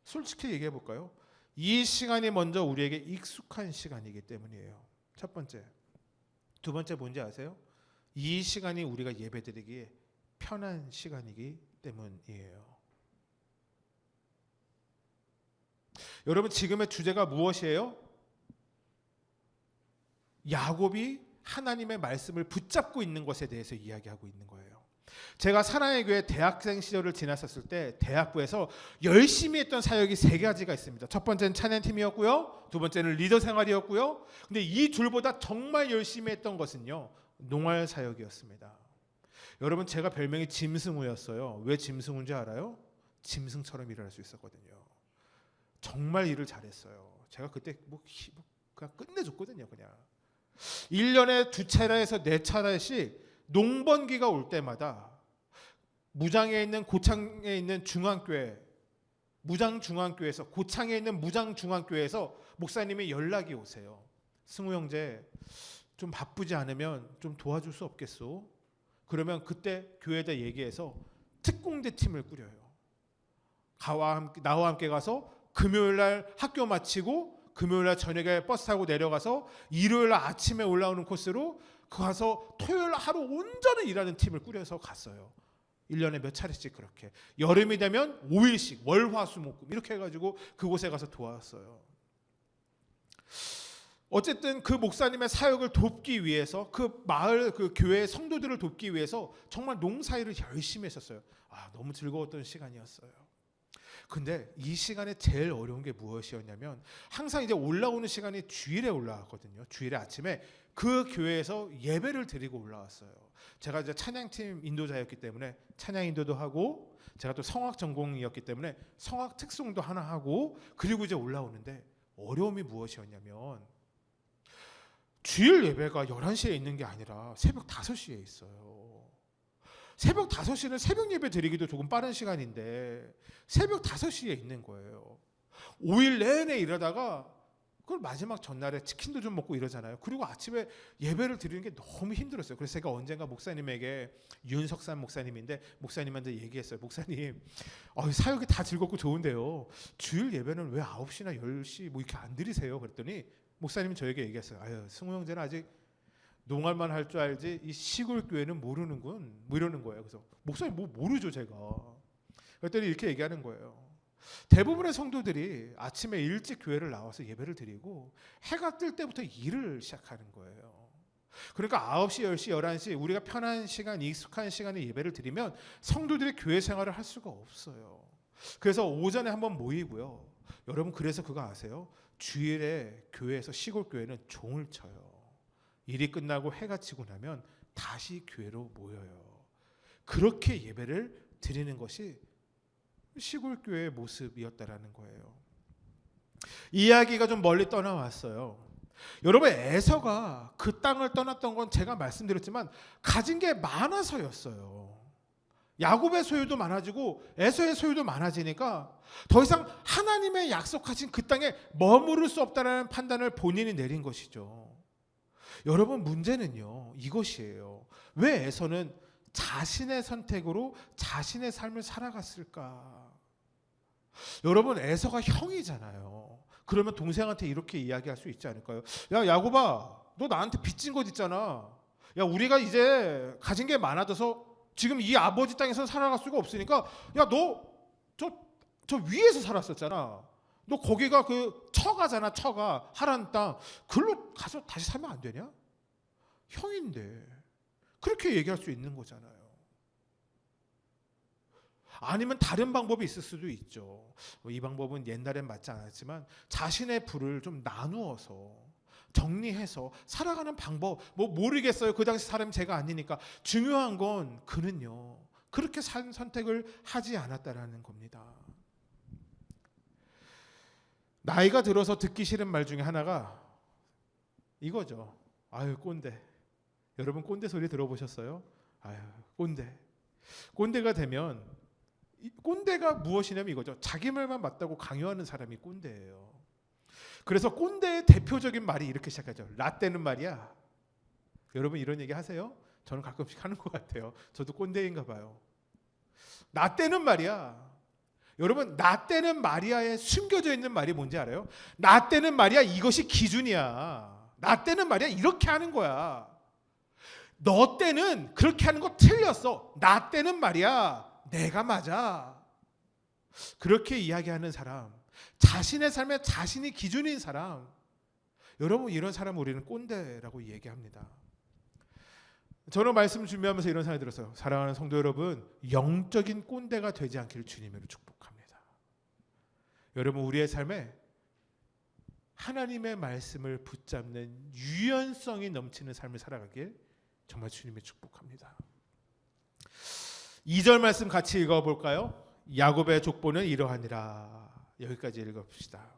솔직히 얘기해 볼까요? 이 시간이 먼저 우리에게 익숙한 시간이기 때문이에요. 첫 번째. 두 번째 뭔지 아세요? 이 시간이 우리가 예배 드리기에 편한 시간이기 때문이에요. 여러분 지금의 주제가 무엇이에요? 야곱이 하나님의 말씀을 붙잡고 있는 것에 대해서 이야기하고 있는 거예요. 제가 사랑의 교회 대학생 시절을 지났었을 때 대학부에서 열심히 했던 사역이 3가지가 있습니다. 첫 번째는 찬양팀이었고요. 두 번째는 리더 생활이었고요. 근데 이 둘보다 정말 열심히 했던 것은요, 농활 사역이었습니다. 여러분 제가 별명이 짐승우였어요. 왜 짐승우인지 알아요? 짐승처럼 일을 할 수 있었거든요. 정말 일을 잘했어요. 제가 그때 그냥 끝내줬거든요. 그냥 1년에 2차례에서 4차례씩 농번기가 올 때마다 무장에 있는 고창에 있는 중앙교회, 무장중앙교회에서, 고창에 있는 무장중앙교회에서 목사님이 연락이 오세요. 승우 형제, 좀 바쁘지 않으면 좀 도와줄 수 없겠소? 그러면 그때 교회에다 얘기해서 특공대 팀을 꾸려요. 나와 함께 가서 금요일날 학교 마치고 금요일날 저녁에 버스 타고 내려가서 일요일날 아침에 올라오는 코스로 가서 토요일 하루 온전히 일하는 팀을 꾸려서 갔어요. 1년에 몇 차례씩 그렇게. 여름이 되면 5일씩 월화수목금 이렇게 해가지고 그곳에 가서 도왔어요. 어쨌든 그 목사님의 사역을 돕기 위해서, 그 마을, 그 교회 성도들을 돕기 위해서 정말 농사일을 열심히 했었어요. 너무 즐거웠던 시간이었어요. 근데 이 시간에 제일 어려운 게 무엇이었냐면, 항상 이제 올라오는 시간이 주일에 올라왔거든요. 주일에 아침에 그 교회에서 예배를 드리고 올라왔어요. 제가 이제 찬양팀 인도자였기 때문에 찬양 인도도 하고, 제가 또 성악 전공이었기 때문에 성악 특송도 하나 하고, 그리고 이제 올라오는데 어려움이 무엇이었냐면, 주일 예배가 11시에 있는 게 아니라 새벽 5시에 있어요. 새벽 5시는 새벽 예배 드리기도 조금 빠른 시간인데 새벽 5시에 있는 거예요. 5일 내내 일하다가 그걸 마지막 전날에 치킨도 좀 먹고 이러잖아요. 그리고 아침에 예배를 드리는 게 너무 힘들었어요. 그래서 제가 언젠가 목사님에게, 윤석산 목사님인데 목사님한테 얘기했어요. 목사님, 사역이 다 즐겁고 좋은데요, 주일 예배는 왜 9시나 10시 뭐 이렇게 안 드리세요? 그랬더니 목사님은 저에게 얘기했어요. 승우 형제는 아직 농활만 할 줄 알지 이 시골 교회는 모르는군, 뭐 이러는 거예요. 그래서 목사님 뭐 모르죠 제가. 그랬더니 이렇게 얘기하는 거예요. 대부분의 성도들이 아침에 일찍 교회를 나와서 예배를 드리고 해가 뜰 때부터 일을 시작하는 거예요. 그러니까 9시, 10시, 11시 우리가 편한 시간, 익숙한 시간에 예배를 드리면 성도들이 교회 생활을 할 수가 없어요. 그래서 오전에 한번 모이고요. 여러분, 그래서 그거 아세요? 주일에 교회에서, 시골 교회는 종을 쳐요. 일이 끝나고 해가 지고 나면 다시 교회로 모여요. 그렇게 예배를 드리는 것이 시골 교회의 모습이었다라는 거예요. 이야기가 좀 멀리 떠나왔어요. 여러분, 에서가 그 땅을 떠났던 건 제가 말씀드렸지만 가진 게 많아서였어요. 야곱의 소유도 많아지고 에서의 소유도 많아지니까 더 이상 하나님의 약속하신 그 땅에 머무를 수 없다는 판단을 본인이 내린 것이죠. 여러분, 문제는요 이것이에요. 왜 에서는 자신의 선택으로 자신의 삶을 살아갔을까? 여러분, 에서가 형이잖아요. 그러면 동생한테 이렇게 이야기할 수 있지 않을까요? 야, 야곱아, 너 나한테 빚진 것 있잖아. 야, 우리가 이제 가진 게 많아져서 지금 이 아버지 땅에서 살아갈 수가 없으니까, 야, 너 저 위에서 살았었잖아. 너 거기가 그 처가잖아. 처가, 하란 땅. 그걸로 가서 다시 살면 안 되냐? 형인데. 그렇게 얘기할 수 있는 거잖아요. 아니면 다른 방법이 있을 수도 있죠. 이 방법은 옛날엔 맞지 않았지만 자신의 부를 좀 나누어서 정리해서 살아가는 방법, 뭐 모르겠어요. 그 당시 사람이 제가 아니니까. 중요한 건 그는요, 그렇게 산 선택을 하지 않았다라는 겁니다. 나이가 들어서 듣기 싫은 말 중에 하나가 이거죠. 아유, 꼰대. 여러분, 꼰대 소리 들어보셨어요? 아유, 꼰대. 꼰대가 되면, 꼰대가 무엇이냐면 이거죠. 자기 말만 맞다고 강요하는 사람이 꼰대예요. 그래서 꼰대의 대표적인 말이 이렇게 시작하죠. 라떼는 말이야. 여러분, 이런 얘기 하세요? 저는 가끔씩 하는 것 같아요. 저도 꼰대인가 봐요. 라떼는 말이야. 여러분, 라떼는 말이야에 숨겨져 있는 말이 뭔지 알아요? 라떼는 말이야, 이것이 기준이야. 라떼는 말이야, 이렇게 하는 거야. 너 때는 그렇게 하는 거 틀렸어. 나 때는 말이야, 내가 맞아. 그렇게 이야기하는 사람, 자신의 삶에 자신이 기준인 사람, 여러분, 이런 사람 우리는 꼰대라고 얘기합니다. 저는 말씀 준비하면서 이런 생각이 들었어요. 사랑하는 성도 여러분, 영적인 꼰대가 되지 않기를 주님으로 축복합니다. 여러분, 우리의 삶에 하나님의 말씀을 붙잡는 유연성이 넘치는 삶을 살아가길 정말 주님의 축복합니다. 2절 말씀 같이 읽어볼까요? 야곱의 족보는 이러하니라. 여기까지 읽어봅시다.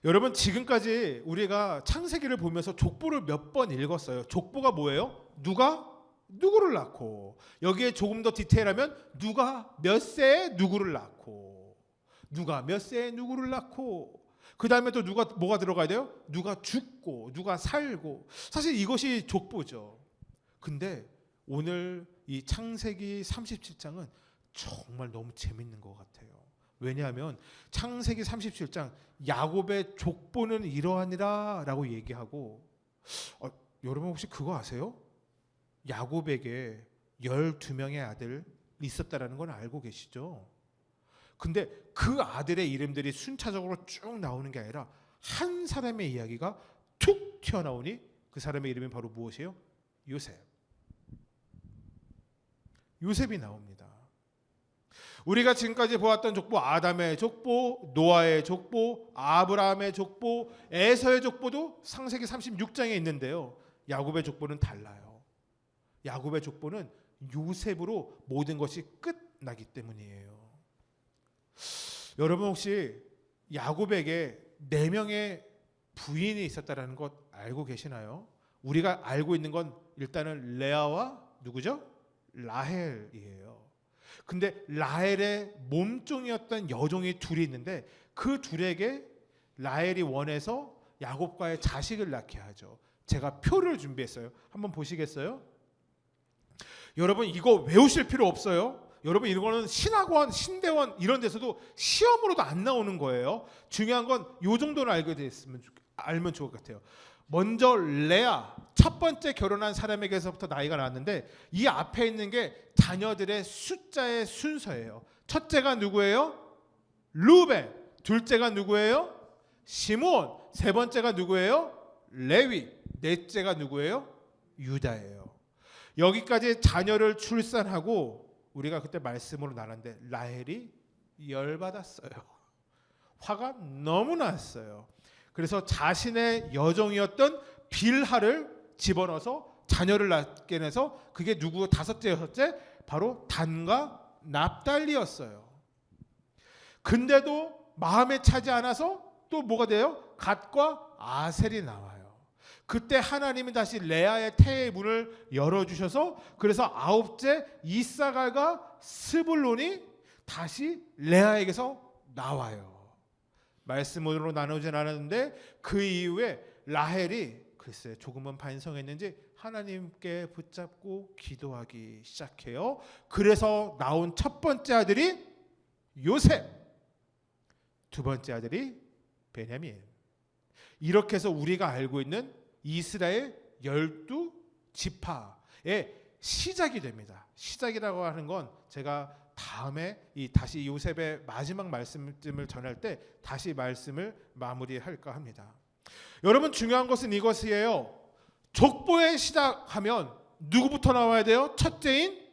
여러분 지금까지 우리가 창세기를 보면서 족보를 몇 번 읽었어요. 족보가 뭐예요? 누가 누구를 낳고, 여기에 조금 더 디테일하면 누가 몇 세에 누구를 낳고, 누가 몇 세에 누구를 낳고, 그 다음에 또 누가 뭐가 들어가야 돼요? 누가 죽고 누가 살고. 사실 이것이 족보죠. 근데 오늘 이 창세기 37장은 정말 너무 재밌는 것 같아요. 왜냐하면 창세기 37장 야곱의 족보는 이러하니라 라고 얘기하고, 여러분 혹시 그거 아세요? 야곱에게 12명의 아들 있었다라는 건 알고 계시죠? 근데 그 아들의 이름들이 순차적으로 쭉 나오는 게 아니라 한 사람의 이야기가 툭 튀어나오니 그 사람의 이름이 바로 무엇이에요? 요셉. 요셉이 나옵니다. 우리가 지금까지 보았던 족보, 아담의 족보, 노아의 족보, 아브라함의 족보, 에서의 족보도 창세기 36장에 있는데요. 야곱의 족보는 달라요. 야곱의 족보는 요셉으로 모든 것이 끝나기 때문이에요. 여러분 혹시 야곱에게 4명의 부인이 있었다는 것 알고 계시나요? 우리가 알고 있는 건 일단은 레아와 누구죠? 라헬이에요. 근데 라헬의 몸종이었던 여종이 둘이 있는데 그 둘에게 라헬이 원해서 야곱과의 자식을 낳게 하죠. 제가 표를 준비했어요. 한번 보시겠어요? 여러분 이거 외우실 필요 없어요. 여러분 이거는 신학원, 신대원 이런 데서도 시험으로도 안 나오는 거예요. 중요한 건 이 정도는 알면 좋을 것 같아요. 먼저 레아, 첫 번째 결혼한 사람에게서부터 나이가 나왔는데 이 앞에 있는 게 자녀들의 숫자의 순서예요. 첫째가 누구예요? 루벤. 둘째가 누구예요? 시몬. 세 번째가 누구예요? 레위. 넷째가 누구예요? 유다예요. 여기까지 자녀를 출산하고 우리가 그때 말씀으로 나눴는데 라헬이 열받았어요. 화가 너무 났어요. 그래서 자신의 여종이었던 빌하를 집어넣어서 자녀를 낳게 해서 그게 누구 다섯째 여섯째? 바로 단과 납달리였어요. 근데도 마음에 차지 않아서 또 뭐가 돼요? 갓과 아셀이 나와요. 그때 하나님이 다시 레아의 태의 문을 열어주셔서 그래서 9째 이사갈과 스불론이 다시 레아에게서 나와요. 말씀으로 나누진 않았는데 그 이후에 라헬이 글쎄 조금은 반성했는지 하나님께 붙잡고 기도하기 시작해요. 그래서 나온 첫 번째 아들이 요셉, 두 번째 아들이 베냐민. 이렇게 해서 우리가 알고 있는 이스라엘 12지파의 시작이 됩니다. 시작이라고 하는 건 제가 다음에 다시 요셉의 마지막 말씀을 전할 때 다시 말씀을 마무리할까 합니다. 여러분 중요한 것은 이것이에요. 족보에 시작하면 누구부터 나와야 돼요? 첫째인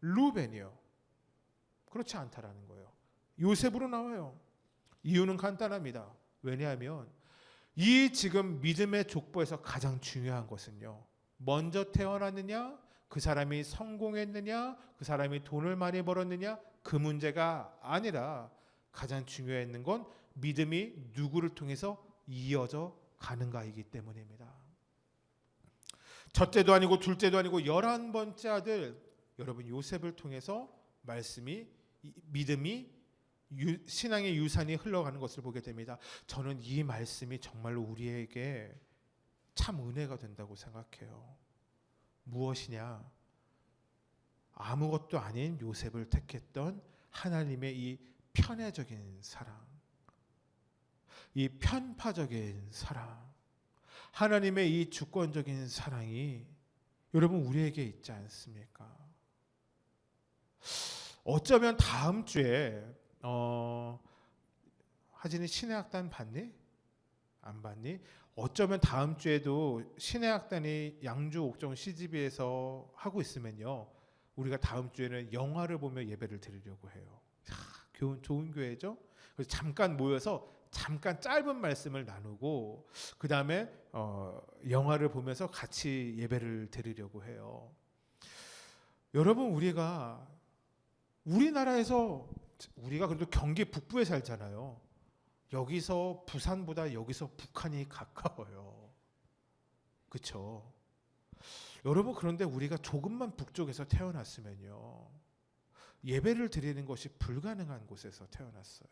루벤이요. 그렇지 않다라는 거예요. 요셉으로 나와요. 이유는 간단합니다. 왜냐하면 이 지금 믿음의 족보에서 가장 중요한 것은요. 먼저 태어났느냐, 그 사람이 성공했느냐, 그 사람이 돈을 많이 벌었느냐, 그 문제가 아니라 가장 중요했는 건 믿음이 누구를 통해서 이어져 가는가이기 때문입니다. 첫째도 아니고 둘째도 아니고 11번째 아들 여러분 요셉을 통해서 믿음이 신앙의 유산이 흘러가는 것을 보게 됩니다. 저는 이 말씀이 정말로 우리에게 참 은혜가 된다고 생각해요. 무엇이냐? 아무것도 아닌 요셉을 택했던 하나님의 이 편애적인 사랑, 이 편파적인 사랑, 하나님의 이 주권적인 사랑이 여러분 우리에게 있지 않습니까? 어쩌면 다음 주에 하진이 신해학단 봤니? 안 봤니? 어쩌면 다음 주에도 신해학단이 양주 옥정 CGV에서 하고 있으면요, 우리가 다음 주에는 영화를 보며 예배를 드리려고 해요. 좋은 교회죠? 그래서 잠깐 모여서 잠깐 짧은 말씀을 나누고 그 다음에 영화를 보면서 같이 예배를 드리려고 해요. 여러분 우리나라에서 우리가 그래도 경기 북부에 살잖아요. 여기서 부산보다 여기서 북한이 가까워요. 그렇죠? 여러분, 그런데 우리가 조금만 북쪽에서 태어났으면요, 예배를 드리는 것이 불가능한 곳에서 태어났어요.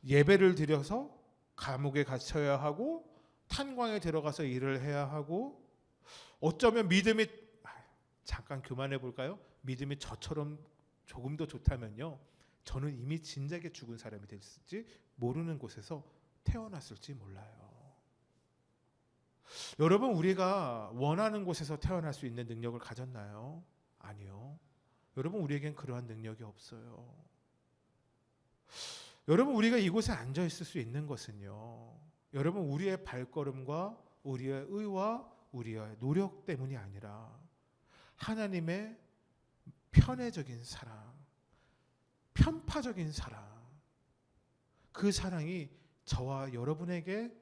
예배를 드려서 감옥에 갇혀야 하고 탄광에 들어가서 일을 해야 하고, 어쩌면 믿음이, 잠깐 교만해 볼까요? 믿음이 저처럼 조금 더 좋다면요, 저는 이미 진작에 죽은 사람이 됐을지 모르는 곳에서 태어났을지 몰라요. 여러분, 우리가 원하는 곳에서 태어날 수 있는 능력을 가졌나요? 아니요. 여러분, 우리에겐 그러한 능력이 없어요. 여러분, 우리가 이곳에 앉아 있을 수 있는 것은요, 여러분, 우리의 발걸음과 우리의 의와 우리의 노력 때문이 아니라 하나님의 편애적인 사랑, 편파적인 사랑, 그 사랑이 저와 여러분에게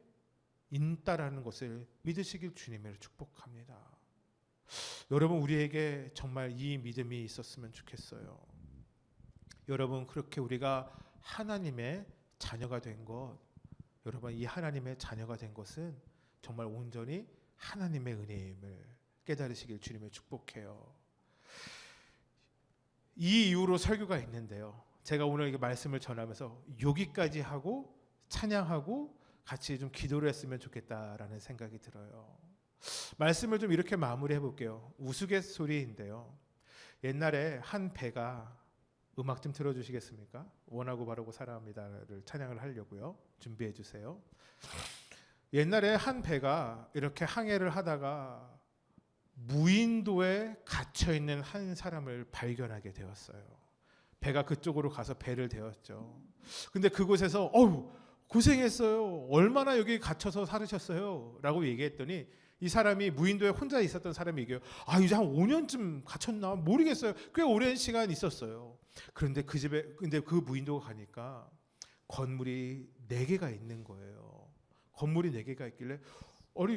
있다라는 것을 믿으시길 주님을 축복합니다. 여러분, 우리에게 정말 이 믿음이 있었으면 좋겠어요. 여러분, 그렇게 우리가 하나님의 자녀가 된 것, 여러분, 이 하나님의 자녀가 된 것은 정말 온전히 하나님의 은혜임을 깨달으시길 주님을 축복해요. 이 이유로 설교가 있는데요, 제가 오늘 이 말씀을 전하면서 여기까지 하고 찬양하고 같이 좀 기도를 했으면 좋겠다라는 생각이 들어요. 말씀을 좀 이렇게 마무리해 볼게요. 우스갯소리인데요, 옛날에 한 배가, 음악 좀 틀어주시겠습니까? 원하고 바르고 사랑합니다를 찬양을 하려고요. 준비해 주세요. 옛날에 한 배가 이렇게 항해를 하다가 무인도에 갇혀있는 한 사람을 발견하게 되었어요. 배가 그쪽으로 가서 배를 대었죠. 근데 그곳에서 고생했어요. 얼마나 여기 갇혀서 살으셨어요? 라고 얘기했더니 이 사람이, 무인도에 혼자 있었던 사람이 얘기해요. 이제 한 5년쯤 갇혔나 모르겠어요. 꽤 오랜 시간 있었어요. 그런데 그 집에, 근데 그 무인도가 가니까 건물이 4개가 있는 거예요. 건물이 4개가 있길래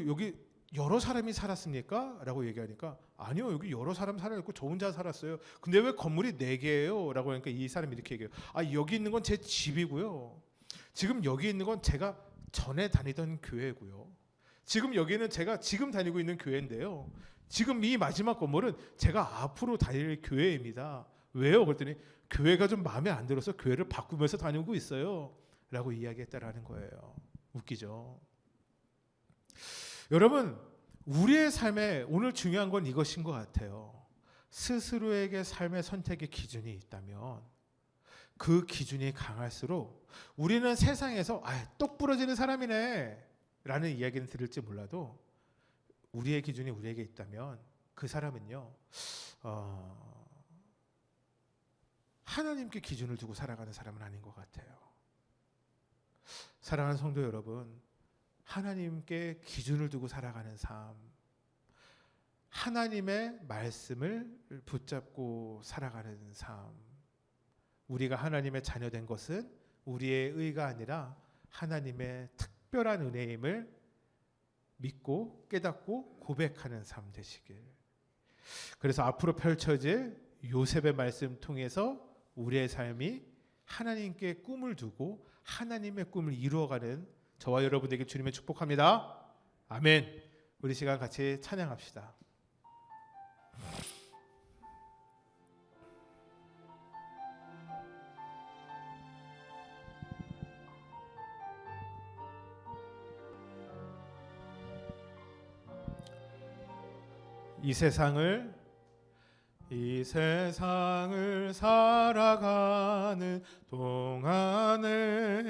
여기 여러 사람이 살았습니까? 라고 얘기하니까, 아니요, 여기 여러 사람 살아있고 저 혼자 살았어요. 근데 왜 건물이 4개예요? 라고 하니까 이 사람이 이렇게 얘기해요. 여기 있는 건 제 집이고요, 지금 여기 있는 건 제가 전에 다니던 교회고요, 지금 여기는 제가 지금 다니고 있는 교회인데요, 지금 이 마지막 건물은 제가 앞으로 다닐 교회입니다. 왜요? 그랬더니 교회가 좀 마음에 안 들어서 교회를 바꾸면서 다니고 있어요 라고 이야기했다라는 거예요. 웃기죠? 여러분, 우리의 삶에 오늘 중요한 건 이것인 것 같아요. 스스로에게 삶의 선택의 기준이 있다면 그 기준이 강할수록 우리는 세상에서 똑 부러지는 사람이네 라는 이야기는 들을지 몰라도, 우리의 기준이 우리에게 있다면 그 사람은요, 하나님께 기준을 두고 살아가는 사람은 아닌 것 같아요. 사랑하는 성도 여러분, 하나님께 기준을 두고 살아가는 삶, 하나님의 말씀을 붙잡고 살아가는 삶, 우리가 하나님의 자녀된 것은 우리의 의가 아니라 하나님의 특별한 은혜임을 믿고 깨닫고 고백하는 삶 되시길. 그래서 앞으로 펼쳐질 요셉의 말씀 통해서 우리의 삶이 하나님께 꿈을 두고 하나님의 꿈을 이루어가는 저와 여러분에게 주님의 축복합니다. 아멘. 우리 시간 같이 찬양합시다. 이 세상을 살아가는 동안에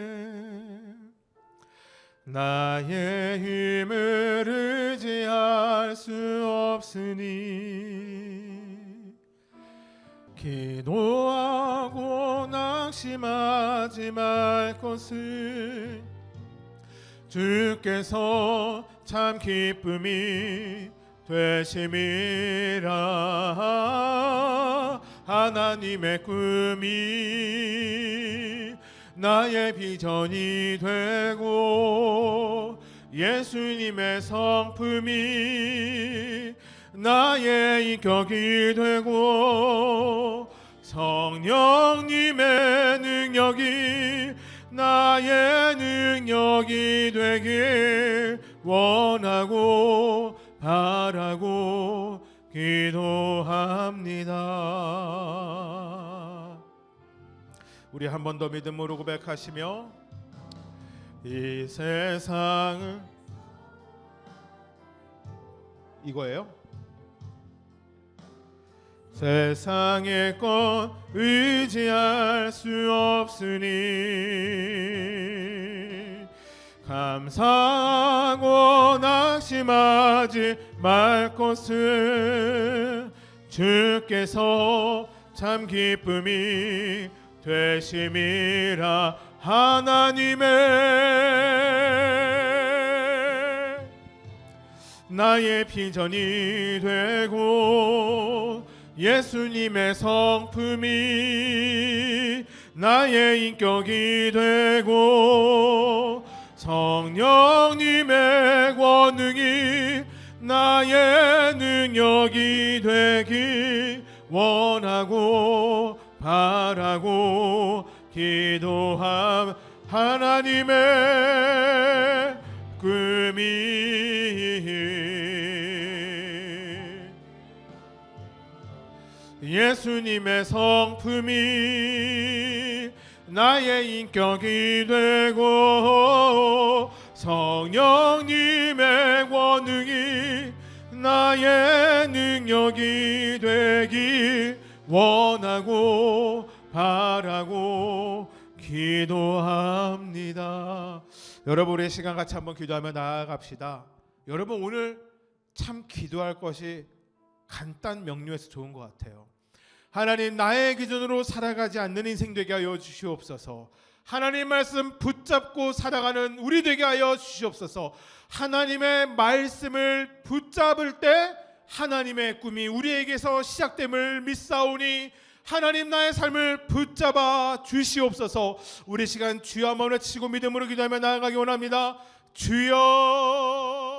나의 힘을 의지할 수 없으니 기도하고 낙심하지 말 것을 주께서 참 기쁨이 되심이라. 하나님의 꿈이 나의 비전이 되고 예수님의 성품이 나의 인격이 되고 성령님의 능력이 나의 능력이 되길 원하고 바라고 기도합니다. 우리 한 번 더 믿음으로 고백하시며 이 세상을 이거예요. 세상의 것 의지할 수 없으니 감사하고 낙심하지 말 것은 주께서 참 기쁨이 되심이라. 하나님의 나의 비전이 되고 예수님의 성품이 나의 인격이 되고 성령님의 권능이 나의 능력이 되기 원하고 바라고 기도함. 하나님의 꿈이 예수님의 성품이 나의 인격이 되고 성령님의 권능이 나의 능력이 되기 원하고 바라고 기도합니다. 여러분, 우리 시간 같이 한번 기도하며 나아갑시다. 여러분, 오늘 참 기도할 것이 간단 명료해서 좋은 것 같아요. 하나님, 나의 기준으로 살아가지 않는 인생 되게 하여 주시옵소서. 하나님 말씀 붙잡고 살아가는 우리 되게 하여 주시옵소서. 하나님의 말씀을 붙잡을 때 하나님의 꿈이 우리에게서 시작됨을 믿사오니 하나님, 나의 삶을 붙잡아 주시옵소서. 우리 시간 주여 한번 외치고 믿음으로 기도하며 나아가기 원합니다. 주여.